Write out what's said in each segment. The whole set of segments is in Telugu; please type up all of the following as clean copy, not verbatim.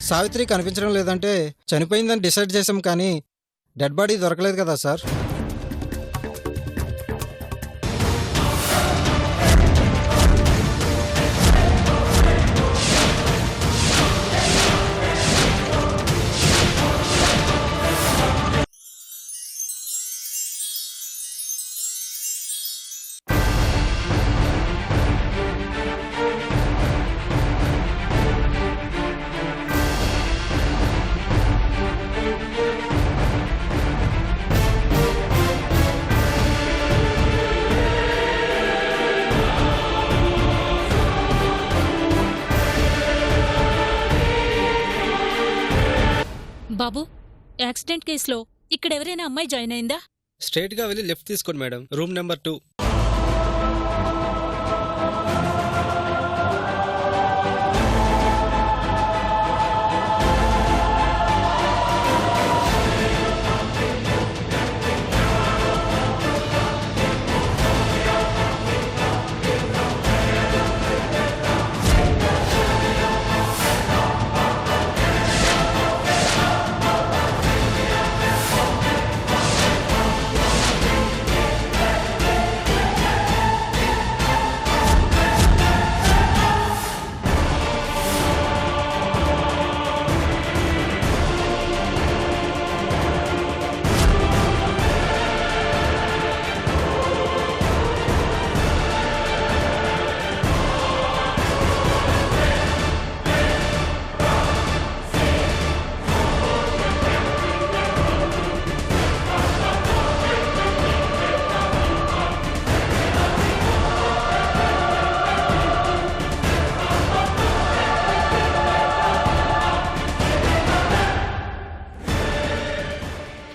సావిత్రి కనిపించడం లేదంటే చనిపోయిందని డిసైడ్ చేసాం, కానీ డెడ్ బాడీ దొరకలేదు కదా సార్. బాబు, యాక్సిడెంట్ కేసులో ఇక్కడెవరైనా అమ్మాయి జాయిన్ అయిందా? స్ట్రైట్ గా వెళ్ళి లెఫ్ట్ తీసుకోండి మేడం, రూమ్ నెంబర్ 2.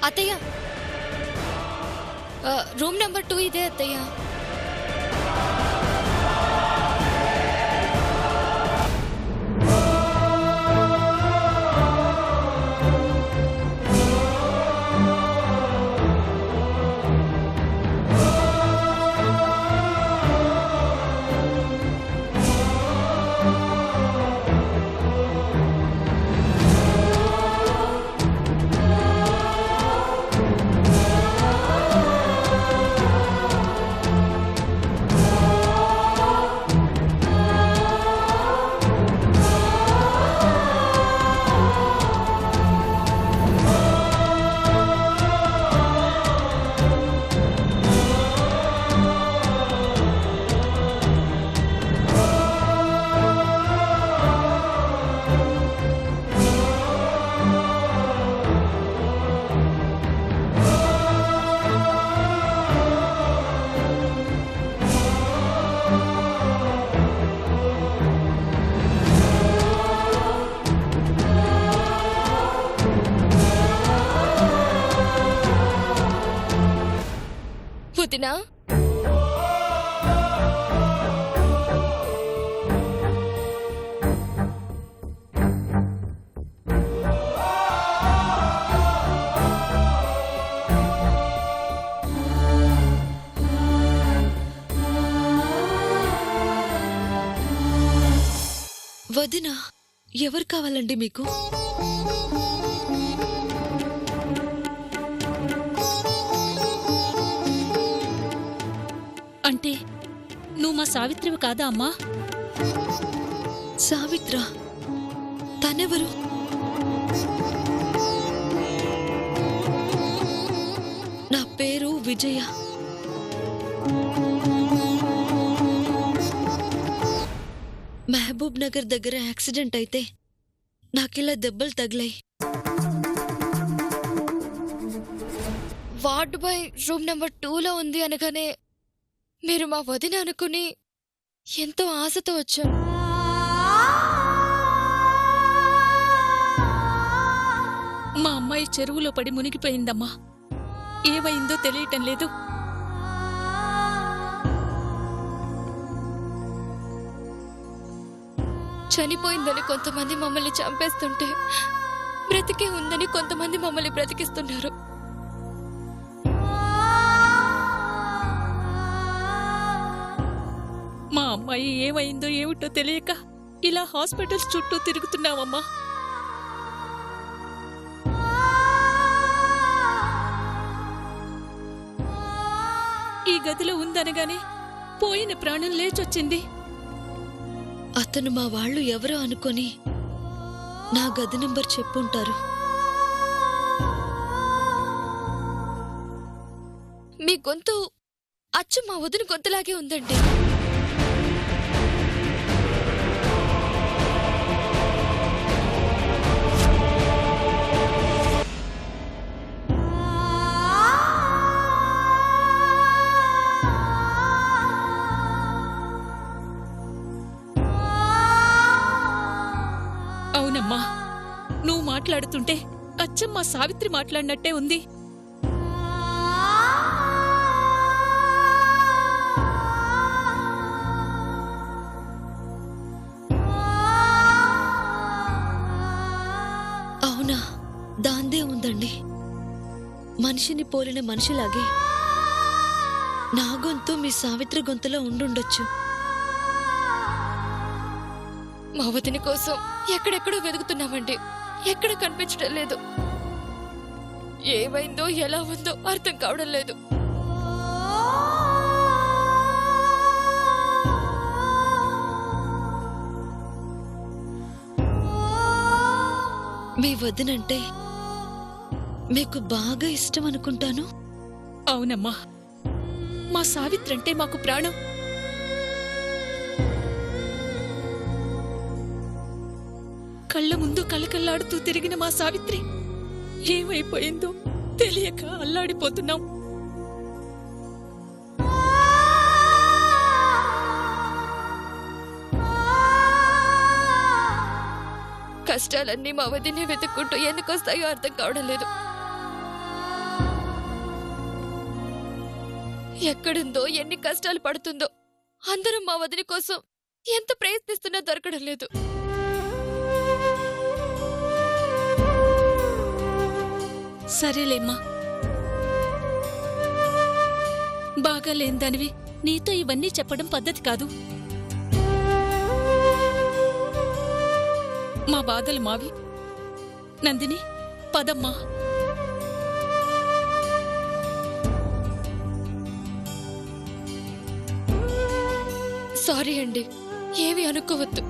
అత్తయ్య, రూమ్ నెంబర్ 2 ఇదే అత్తయ్య. వదినా, వదినా, ఎవరు కావాలండి మీకు? అంటే నువ్వు మా సావిత్రివి కాదా అమ్మా? సావిత్ర? తనెవరు? నా పేరు విజయ. మహబూబ్ నగర్ దగ్గర యాక్సిడెంట్ అయితే నాకిలా దెబ్బలు తగిలాయి. వార్డు బాయ్ రూమ్ నెంబర్ 2లో ఉంది అనగానే మీరు మా వదిన అనుకుని ఎంతో ఆశతో వచ్చాం. మా అమ్మాయి చెరువులో పడి మునిగిపోయిందమ్మా. ఏమైందో తెలియటం లేదు. చనిపోయిందని కొంతమంది మమ్మల్ని చంపేస్తుంటే, బ్రతికే ఉందని కొంతమంది మమ్మల్ని బ్రతికిస్తున్నారు. మా అమ్మాయి ఏమైందో ఏమిటో తెలియక ఇలా హాస్పిటల్స్ చుట్టూ తిరుగుతున్నామమ్మా. గదిలో ఉందనగానే పోయిన ప్రాణం లేచొచ్చింది. అతను మా వాళ్ళు ఎవరో అనుకొని నా గది నంబర్ చెప్పుంటారు. మీ గొంతు అచ్చు మా వదిన గొంతులాగే ఉందండి. అవునమ్మా, నువ్వు మాట్లాడుతుంటే అచ్చం మా సావిత్రి మాట్లాడినట్టే ఉంది. అవునా, దాందే ఉందండి. మనిషిని పోలిన మనిషిలాగే నా గొంతు మీ సావిత్రి గొంతులో ఉండుండొచ్చు. మా వదిన కోసం ఎక్కడెక్కడో వెతుకుతున్నామండి, ఎక్కడ కనిపించడం లేదు. ఏమైందో ఎలా ఉందో అర్థం కావడం లేదు. మీ వదినంటే మీకు బాగా ఇష్టం అనుకుంటాను. అవునమ్మా, మా సావిత్రంటే మాకు ప్రాణం. కళ్ళ ముందు కలకల్లాడుతూ తిరిగిన మా సావిత్రి ఏమైపోయిందో తెలియక అల్లాడిపోతున్నాం. కష్టాలన్నీ మా వదినే వెతుక్కుంటూ ఎందుకొస్తాయో అర్థం కావడం లేదు. ఎక్కడుందో, ఎన్ని కష్టాలు పడుతుందో, అందరం మా వదిన కోసం ఎంత ప్రయత్నిస్తున్నా దొరకడం లేదు. సరేలేమ్మా, బాగా లేందానివి నీతో ఇవన్నీ చెప్పడం పద్ధతి కాదు. మా బాధలు మావి. నందిని, పదమ్మా. సారీ అండి, ఏమీ అనుకోవద్దు.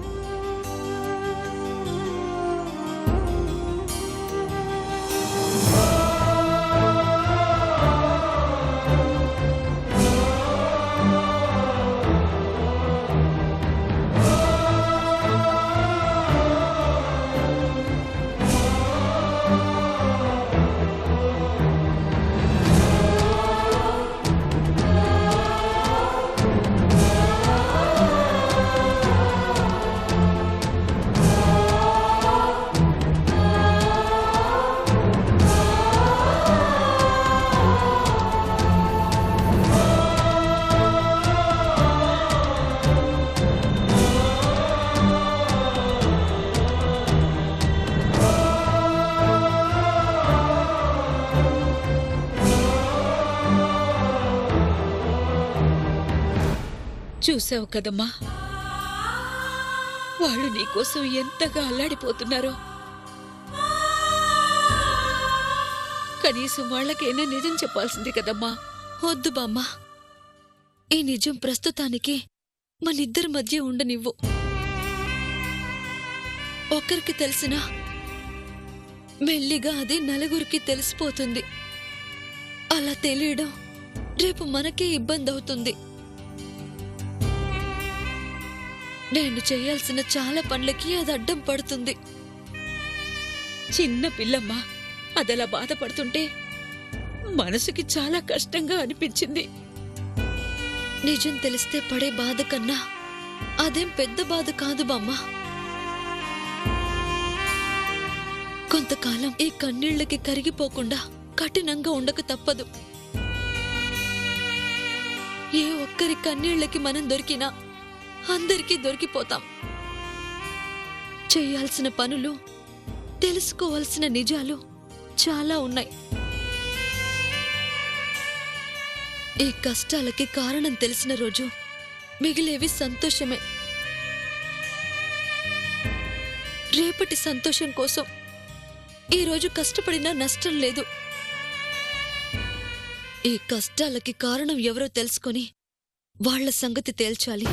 చూసావు కదమ్మా, వాళ్ళు నీకోసం ఎంతగా అల్లాడిపోతున్నారో. కనీసం వాళ్ళకైనా నిజం చెప్పాల్సింది కదమ్మా. వద్దు బామ్మ, ఈ నిజం ప్రస్తుతానికి మనిద్దరి మధ్య ఉండనివ్వు. ఒక్కరికి తెలిసినా మెల్లిగా అది నలుగురికి తెలిసిపోతుంది. అలా తెలియడం రేపు మనకే ఇబ్బంది అవుతుంది. నేను చేయాల్సిన చాలా పనులకి అది అడ్డం పడుతుంది. చిన్న పిల్లమ్మా, అదలా బాధపడుతుంటే మనసుకి చాలా కష్టంగా అనిపించింది. నిజం తెలిస్తే పడే బాధ కన్నా అదేం పెద్ద బాధ కాదు బామ్మ. కొంతకాలం ఈ కన్నీళ్లకి కరిగిపోకుండా కఠినంగా ఉండక తప్పదు. ఏ ఒక్కరి కన్నీళ్లకి మనం దొరికినా అందరికీ దొరికిపోతాం. చేయాల్సిన పనులు, తెలుసుకోవాల్సిన నిజాలు చాలా ఉన్నాయి. ఈ కష్టాలకి కారణం తెలిసిన రోజు మిగిలేవి సంతోషమే. రేపటి సంతోషం కోసం ఈరోజు కష్టపడినా నష్టం లేదు. ఈ కష్టాలకి కారణం ఎవరో తెలుసుకొని వాళ్ళ సంగతి తేల్చాలి.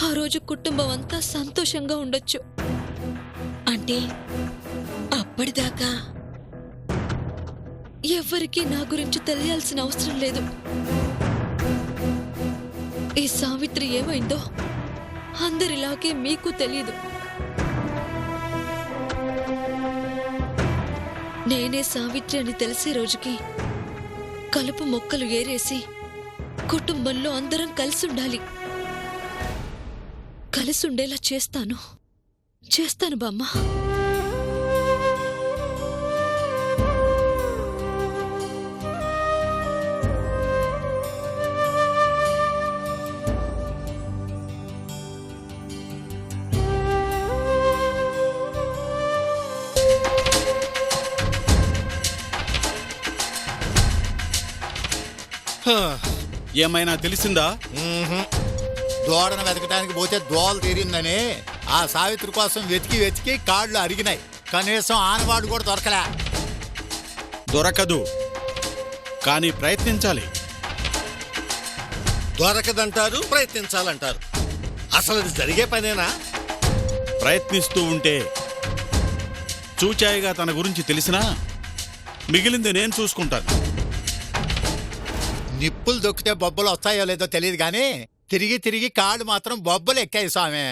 ఆ రోజు కుటుంబం అంతా సంతోషంగా ఉండొచ్చు. అంటే అప్పటిదాకా ఎవ్వరికీ నా గురించి తెలియాల్సిన అవసరం లేదు. ఈ సావిత్రి ఏమైందో అందరిలాగే మీకు తెలీదు. నేనే సావిత్రి అని తెలిసే రోజుకి కలుపు మొక్కలు ఏరేసి కుటుంబంలో అందరం కలిసుండాలి. కలిసుండేలా చేస్తాను బామ్మ. ఏమైనా తెలిసిందా? దూడను వెతకడానికి పోతే దోవలు తీరిందని ఆ సావిత్రి కోసం వెతికి వెతికి కాళ్ళు అరిగినాయి. కనీసం ఆనవాడు కూడా దొరకలే. దొరకదు, కానీ ప్రయత్నించాలి. దొరకదంటారు, ప్రయత్నించాలంటారు. అసలు అది జరిగే పనేనా? ప్రయత్నిస్తూ ఉంటే చూచాయిగా తన గురించి తెలిసినా మిగిలింది నేను చూసుకుంటాను. నిప్పులు దొక్కితే బొబ్బలు వస్తాయో లేదో తెలియదు కానీ తిరిగి తిరిగి కాళ్ళు మాత్రం బొబ్బలు ఎక్కాయి స్వామి.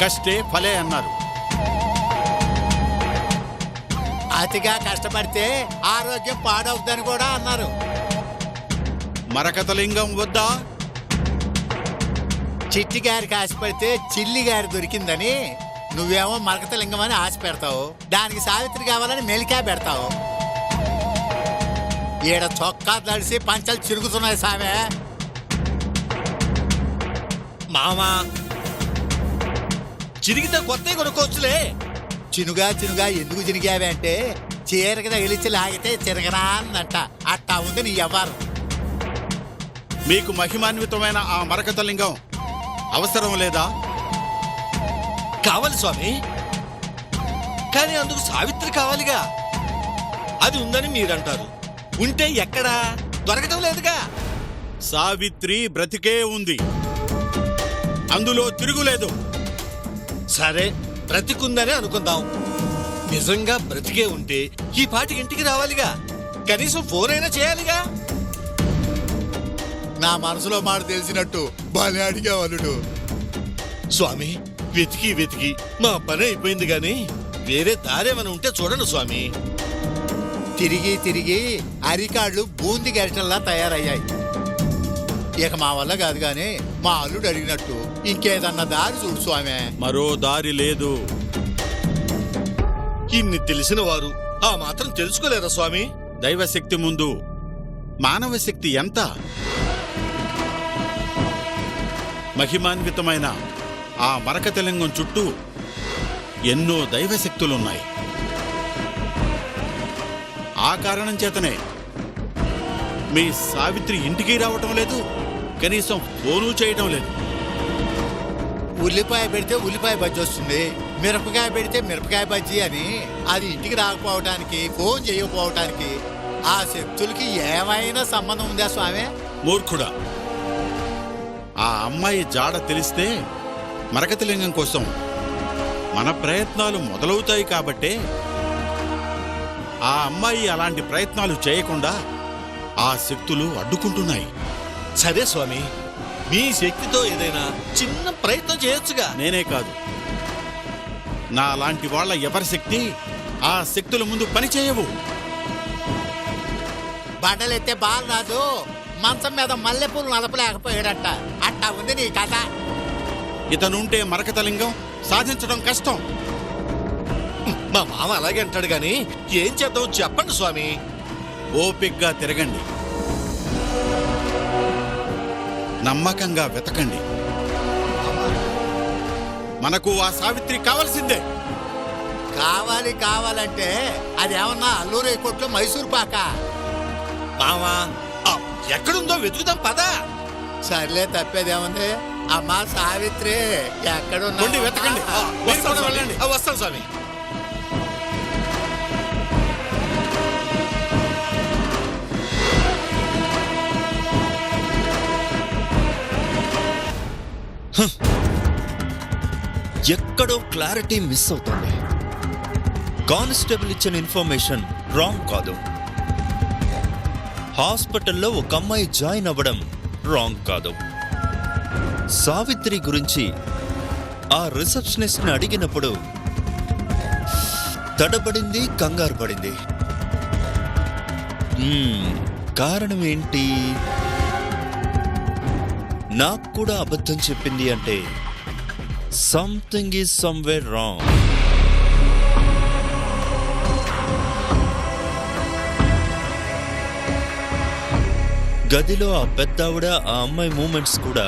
కష్టే ఫలే అన్నారు. అతిగా కష్టపడితే ఆరోగ్యం పాడవుద్దని కూడా అన్నారు. మరకతలింగం వద్దా? చిట్టి గారికి ఆశపడితే చిల్లి గారి దొరికిందని నువ్వేమో మరకతలింగం అని ఆశ పెడతావు. దానికి సావిత్రి కావాలని మెలికా పెడతావు. ఈడ చొక్కా తడిసి పంచలు చిరుగుతున్నాయి సామె. మామా చిరిగితే కొత్త కొనుక్కోవచ్చులే. చినుగా చినుగా ఎందుకు చిరిగావే అంటే చీరకి తగిలిచ్చి లాగితే చిరగనా అందంట. అట్టా ఉంది నీ వ్యవహారం. మీకు మహిమాన్వితమైన ఆ మరకతలింగం అవసరం లేదా? కావాలి స్వామి, కానీ అందుకు సావిత్రి కావాలిగా. అది ఉందని మీరంటారు. ఉంటే ఎక్కడా? దొరకటం లేదుగా. సావిత్రి బ్రతికే ఉంది, అందులో తిరుగులేదు. సరే, బ్రతికుందని అనుకుందాం. నిజంగా బ్రతికే ఉంటే ఈ పాటికి ఇంటికి రావాలిగా. కనీసం ఫోన్ అయినా చేయాలిగా. నా మనసులో మాట తెలిసినట్టు బాగా అడిగేవాళ్ళు. స్వామి, వెతికి వెతికి మా పని అయిపోయింది గాని వేరే దారేమైనా ఉంటే చూడండి స్వామి. తిరిగి తిరిగి అరికాళ్ళు బూంది గరిటల్లా తయారయ్యాయి. ఇక మా వల్ల కాదు గాని మా అల్లుడు అడిగినట్టు ఇంకేదన్నా దారి చూడు స్వామి. మరో దారి లేదు. ఇన్ని తెలిసిన వారు ఆ మాత్రం తెలుసుకోలేరా స్వామి? దైవశక్తి ముందు మానవ శక్తి ఎంత? మహిమాన్వితమైన ఆ మరకతలింగం చుట్టూ ఎన్నో దైవశక్తులున్నాయి. ఆ కారణం చేతనే మీ సావిత్రి ఇంటికి రావటం లేదు, కనీసం ఫోను చేయటం లేదు. ఉల్లిపాయ పెడితే ఉల్లిపాయ బజ్జీ వస్తుంది, మిరపకాయ పెడితే మిరపకాయ బజ్జీ అని. అది ఇంటికి రాకపోవటానికి, ఫోన్ చేయకపోవటానికి ఆ శక్తులకి ఏమైనా సంబంధం ఉందా స్వామి? మూర్ఖుడా, ఆ అమ్మాయి జాడ తెలిస్తే మరకతలింగం కోసం మన ప్రయత్నాలు మొదలవుతాయి. కాబట్టే ఆ అమ్మాయి అలాంటి ప్రయత్నాలు చేయకుండా ఆ శక్తులు అడ్డుకుంటున్నాయి. సరే స్వామి, మీ శక్తితో ఏదైనా చిన్న ప్రయత్నం చేయొచ్చుగా. నేనే కాదు, నా లాంటి వాళ్ళ ఎవరి శక్తి ఆ శక్తుల ముందు పనిచేయవు. బట్టలెత్తే బాల్ రాదు, మంచం మీద మల్లెపూలు నలపలేకపోయాడట. అట్టా ఉంది నీ కథ. ఇతనుంటే మరకతలింగం సాధించడం కష్టం. మా మామ అలాగే అంటాడు గాని ఏం చేద్దాం చెప్పండి స్వామి. ఓపిగ్గా తిరగండి, నమ్మకంగా వెతకండి. మనకు ఆ సావిత్రి కావాల్సిందే. కావాలంటే అదేమన్నా అల్లూరి కొట్లు మైసూర్ పాక. మామా ఎక్కడుందో వెతుకుదాం పదా. సర్లే, తప్పేదేముంది. అమ్మా సావిత్రి ఎక్కడున్నా కొండి వెతకండి. వస్తాను స్వామి. ఎక్కడో క్లారిటీ మిస్ అవుతుంది. కానిస్టేబుల్ ఇచ్చిన ఇన్ఫర్మేషన్ రాంగ్ కాదు. హాస్పిటల్లో ఒక అమ్మాయి జాయిన్ అవ్వడం రాంగ్ కాదు. సావిత్రి గురించి ఆ రిసెప్షనిస్ట్ ని అడిగినప్పుడు తడబడింది, కంగారు పడింది. కారణం ఏంటి? నాకు కూడా అబద్ధం చెప్పింది అంటే సంథింగ్ ఈజ్ సమ్వేర్ రాంగ్. గదిలో ఆ పెద్దావిడ, ఆ అమ్మాయి మూమెంట్స్ కూడా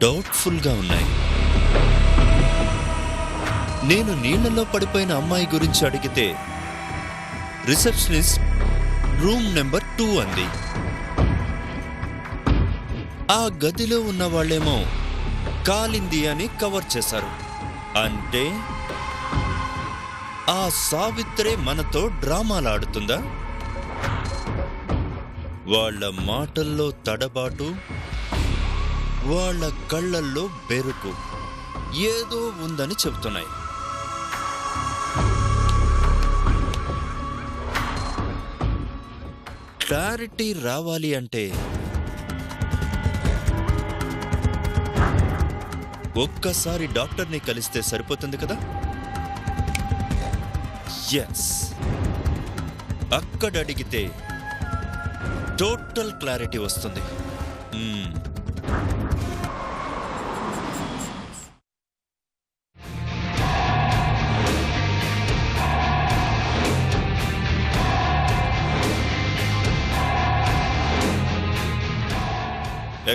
డౌట్ఫుల్ గా ఉన్నాయి. నేను నీళ్లలో పడిపోయిన అమ్మాయి గురించి అడిగితే రిసెప్షనిస్ట్ రూమ్ నెంబర్ 2 అంది. ఆ గదిలో ఉన్న వాళ్ళేమో కాలింది అని కవర్ చేశారు. అంటే ఆ సావిత్రే మనతో డ్రామాలాడుతుందా? వాళ్ళ మాటల్లో తడబాటు, వాళ్ళ కళ్ళల్లో బెరుకు ఏదో ఉందని చెబుతున్నాయి. క్లారిటీ రావాలి అంటే ఒక్కసారి డాక్టర్ని కలిస్తే సరిపోతుంది కదా? ఎస్, అక్కడ అడిగితే టోటల్ క్లారిటీ వస్తుంది.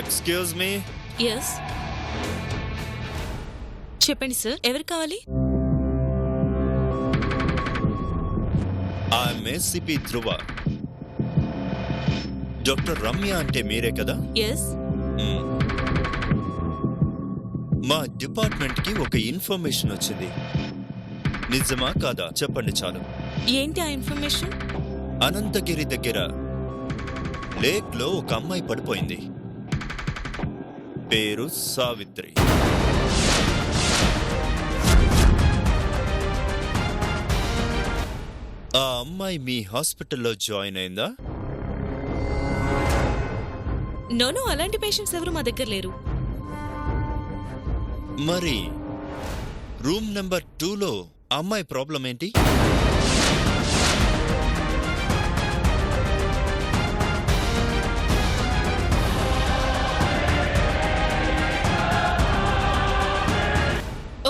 Excuse me. ఎస్, చెప్పండి సార్, ఎవరు కావాలి? I'm ACP Dhruva. Doctor Ramya అంటే మీరే కదా? ఎస్. మా డిపార్ట్మెంట్ కి ఒక ఇన్ఫర్మేషన్ వచ్చింది. నిజమా కాదా చెప్పండి చాలు. ఏంటి ఆ ఇన్ఫర్మేషన్? అనంతగిరి దగ్గర లేక్ లో ఒక అమ్మాయి పడిపోయింది. పేరు సావిత్రి. ఆ అమ్మాయి మీ హాస్పిటల్లో జాయిన్ అయిందా? నోను, అలాంటి పేషెంట్స్ ఎవరు మా దగ్గర లేరు. మరి రూమ్ నెంబర్ 2లో అమ్మాయి ప్రాబ్లం ఏంటి?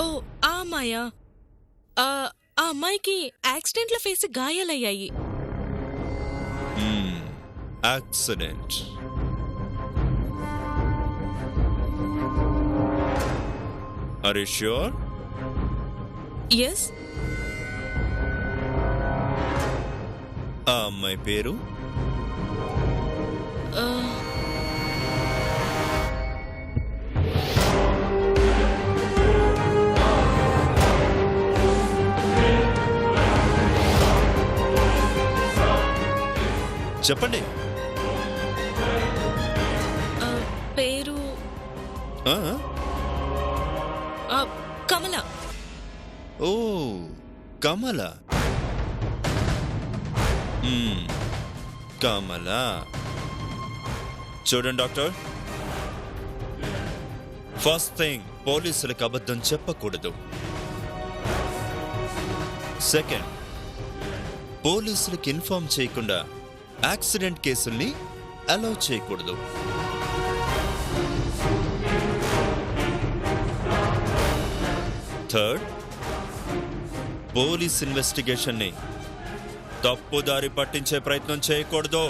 ఓ, ఆ అమ్మాయా? ఆ అమ్మాయికి యాక్సిడెంట్లో ఫేసి గాయాలయ్యాయి. Accident. Are you sure? Yes. ఆ అమ్మాయి పేరు? చెప్పండి. పేరు కమల. ఓ, కమల. కమల. చూడండి డాక్టర్, ఫస్ట్ థింగ్, పోలీసులకు అబద్ధం చెప్పకూడదు. సెకండ్, పోలీసులకు ఇన్ఫార్మ్ చేయకుండా యాక్సిడెంట్ కేసుల్ని అలౌ చేయకూడదు. థర్డ్, పోలీస్ ఇన్వెస్టిగేషన్ ని తప్పుదారి పట్టించే ప్రయత్నం చేయకూడదు.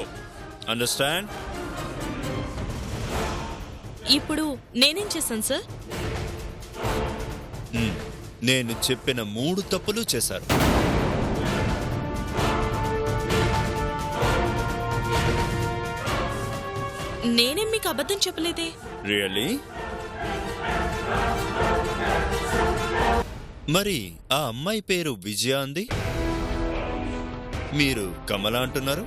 అండర్స్టాండ్? ఇప్పుడు నేనేం చేశాను సార్? నేను చెప్పిన 3 తప్పులు చేశారు. నేనేం మీకు అబద్ధం చెప్పలేదే. రియలీ? మరి ఆ అమ్మాయి పేరు విజయ అంది, మీరు కమల అంటున్నారు.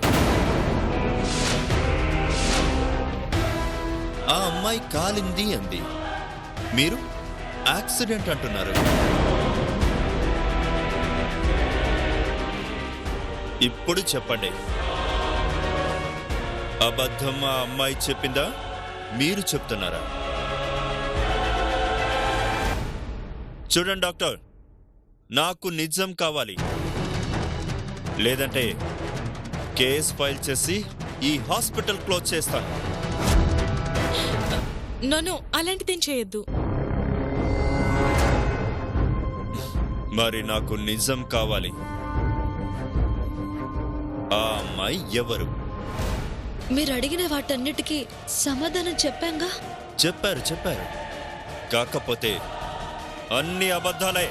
ఆ అమ్మాయి కాలింది అంది, మీరు యాక్సిడెంట్ అంటున్నారు. ఇప్పుడు చెప్పండి, అబద్ధం ఆ అమ్మాయి చెప్పిందా, మీరు చెప్తున్నారా? చూడండి డాక్టర్, నాకు నిజం కావాలి, లేదంటే కేస్ ఫైల్ చేసి ఈ హాస్పిటల్ క్లోజ్ చేస్తాను. నో అలాంటిదేం చేయొద్దు. మరి నాకు నిజం కావాలి. ఆ అమ్మాయి ఎవరు? మీరు అడిగిన వాటన్నిటికీ సమాధానం చెప్పాంగా. చెప్పారు. కాకపోతే అన్ని అబద్ధాలే.